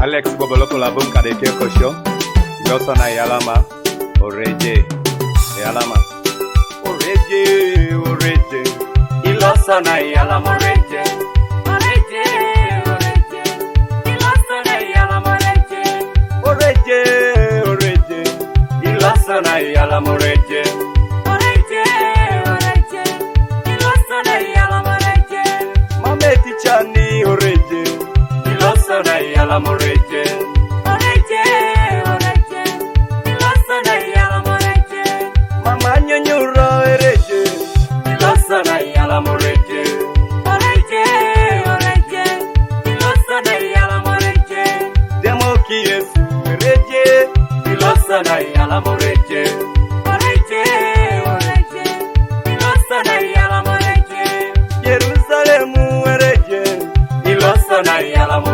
Alex Boboloko Labum Kadeke Kosho, Yosana Yalama, Oree, Yalama, Oree, Oree, Ilosana Yalama, Oree, Ilosana Yalama, Oree, Oree, Ilosana Yalama, Oree, Ilosana Yalama, Mameti Chani, Oree, Ilosana Yalama, Oree, Ilosana Yalama, Mama Nyanyura, Oree, Ilosana Yalama, Oree, Ilosana Yalama, Demoki Yesu, Oree, Ilosana Yalama, Ilosana Yalama, Jerusalem, Oree, Ilosana Yalama,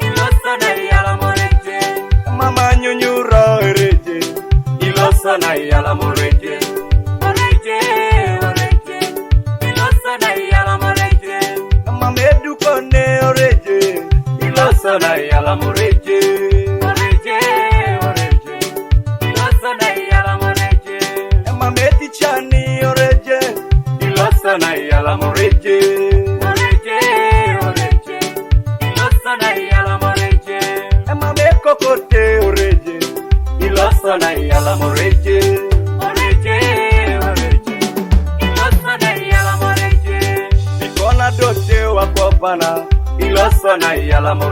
Ilosana Yalama, Mama Nyanyura, Oree, Ilosana Yalama, Ilosana Yalama, Mama Edukone, Oree, Ilosana Yalama, Ilosana Yalama, Mama Etichani, Oree, Ilosana Yalama, Ilosana Yalama, Mama Ekokote, Oree, Ilosana Yalama, Ilosana Yalama, Bikona dote wakopana, Ilosana Yalama,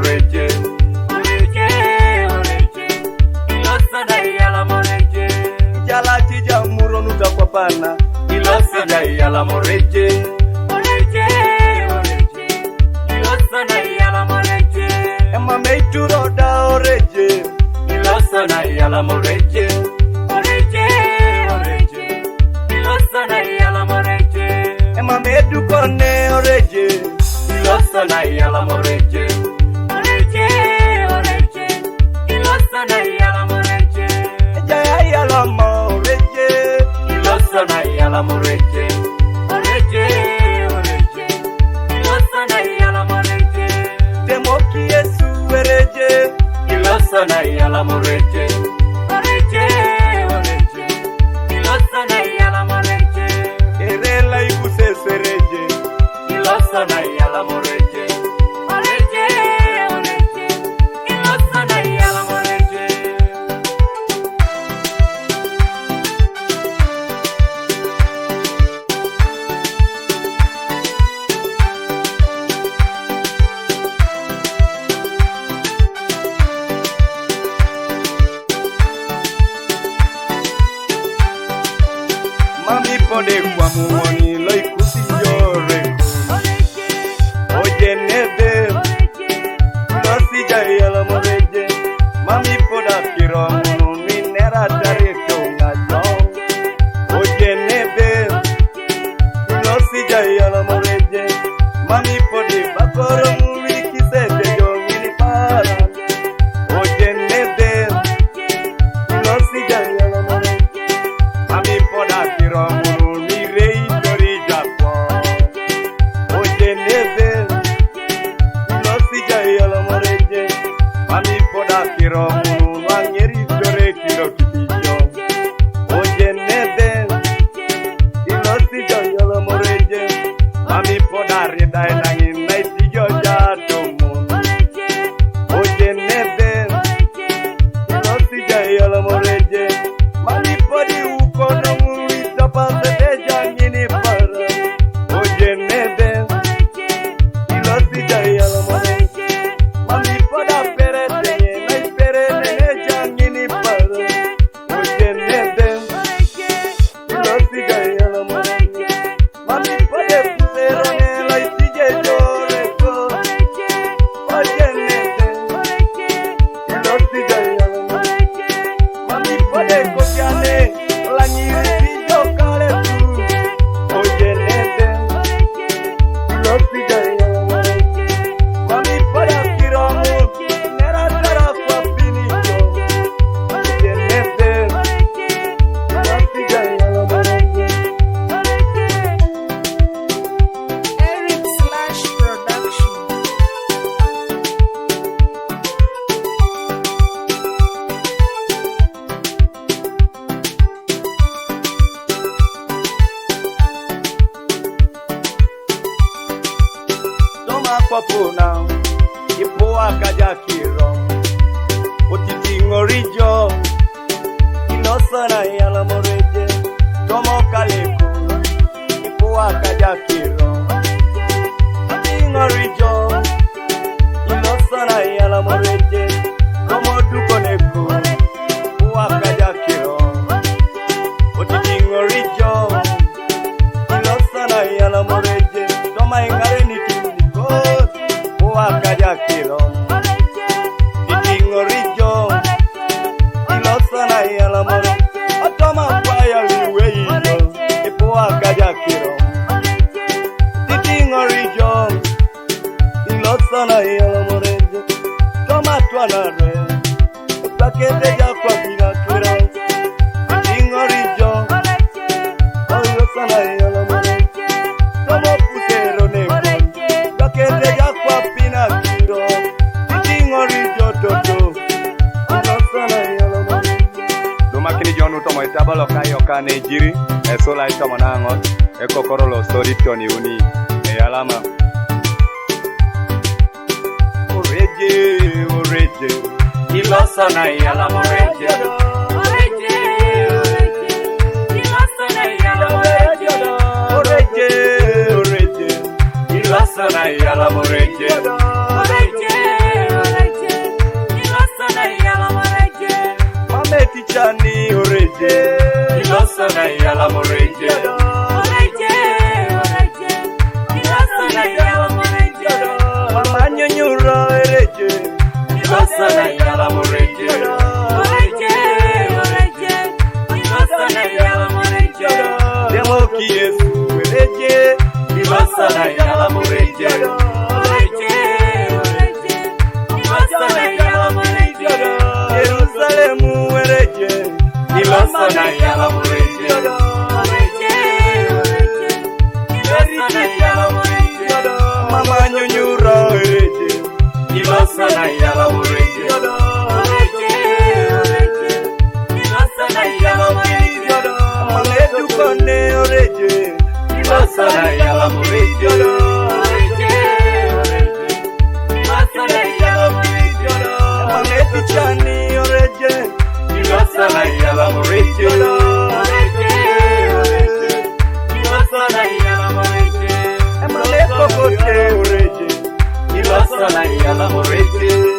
Ilosana Yalama, Jalati jamuro nuta kopana, Ilosana Yalama, Ilosana Yalama, Emma meituro da Oree, Ilosana Yalama, Ilosana Yalama, Emma medukone Oree, Ilosana Yalama, Ilosana Yalama, Jaya Yalama, Oree, Ilosana Yalama, Ilosana Yalama, Demoki Yesu, Oree, Ilosana Yalama, Ilosana Yalama, Erela Ibuse Oree, Ilosana Yalama, Ilosana Yalama, Mami pode kwa muoni loikusi yore, Oje nebe, Ilosi Yalama, Oree, Mami poda kiro munu minera dare tonga jong, Oje nebe, Ilosi Yalama, Oree, Mami pode bakoro muli kisete jongini para, Oje nebe, Ilosi Yalama, Mami poda kiro munu mirei tori japo, Oje nebe, Ilosi Yalama, Mami poda kiro munu wangeri dore kiro kitijo, Oje nebe, Ilosi Yalama, Mami poda rida nangin naitijo jato mun, Oje nebe, Ilosi Yalama, Mami podi ukono muli tapase de jangini para, Oje nebe, Ilosi Yalama, Mami poda perete na perene jangini para, Oje nebe, Ilosi Yalama, Mami pode puserone la itije jo kwa puna Ipoa kaja kiro Otiti ngorijo Inosana yala moreje Tomo kaleko Ipoa kaja kiro Otiti ngorijo Inosana yala moreje Tomo dukoneko Ipoa kaja kiro Otiti ngorijo Inosana yala moreje Toma ingare ni tuniko Ipoa kaja kiro Ingorijo Ilosana yala more Otoma kwaya liweyo Ipoa kaja kiro Ingorijo Ilosana yala more Toma twanare Pakete ya kwa pina kiro Ingorijo Ilosana yala more Toma pusero neko Pakete ya kwa pina kiro Ingorijo toto Makini jonu tomo itabalo kayo kane jiri Esola itomo nangot Eko korolo story tioni uni alama Oreje, oreje Ilosana yalama oreje Oreje, oreje Ilosana yalama oreje Oreje, oreje Ilosana yalama oreje Oreje, oreje Ilosana yalama oreje Mameti chani oreje Ilosana yalama oreje Oreje, oreje Ilosana yalama oreje Mama nyanyura oreje Ilosana yalama oreje Oreje, oreje Ilosana yalama oreje Demo ki Yesu oreje Ilosana yalama oreje Oreje, oreje Ilosana yalama oreje Jerusalemu oreje Ilosana yalama oreje Oreje, oreje Ilosana yalama oreje Mama nyonyura oreje Ilosana yalama oreje Oreje, oreje Ilosana yalama oreje Mama edukone oreje Ilosana yalama oreje Oreje, oreje Ilosana yalama oreje Mama educhani oreje Ilosana yalama oreje Oreje, oreje Ilosana yalama oreje Mama ekokote oreje Ilosana yalama oreje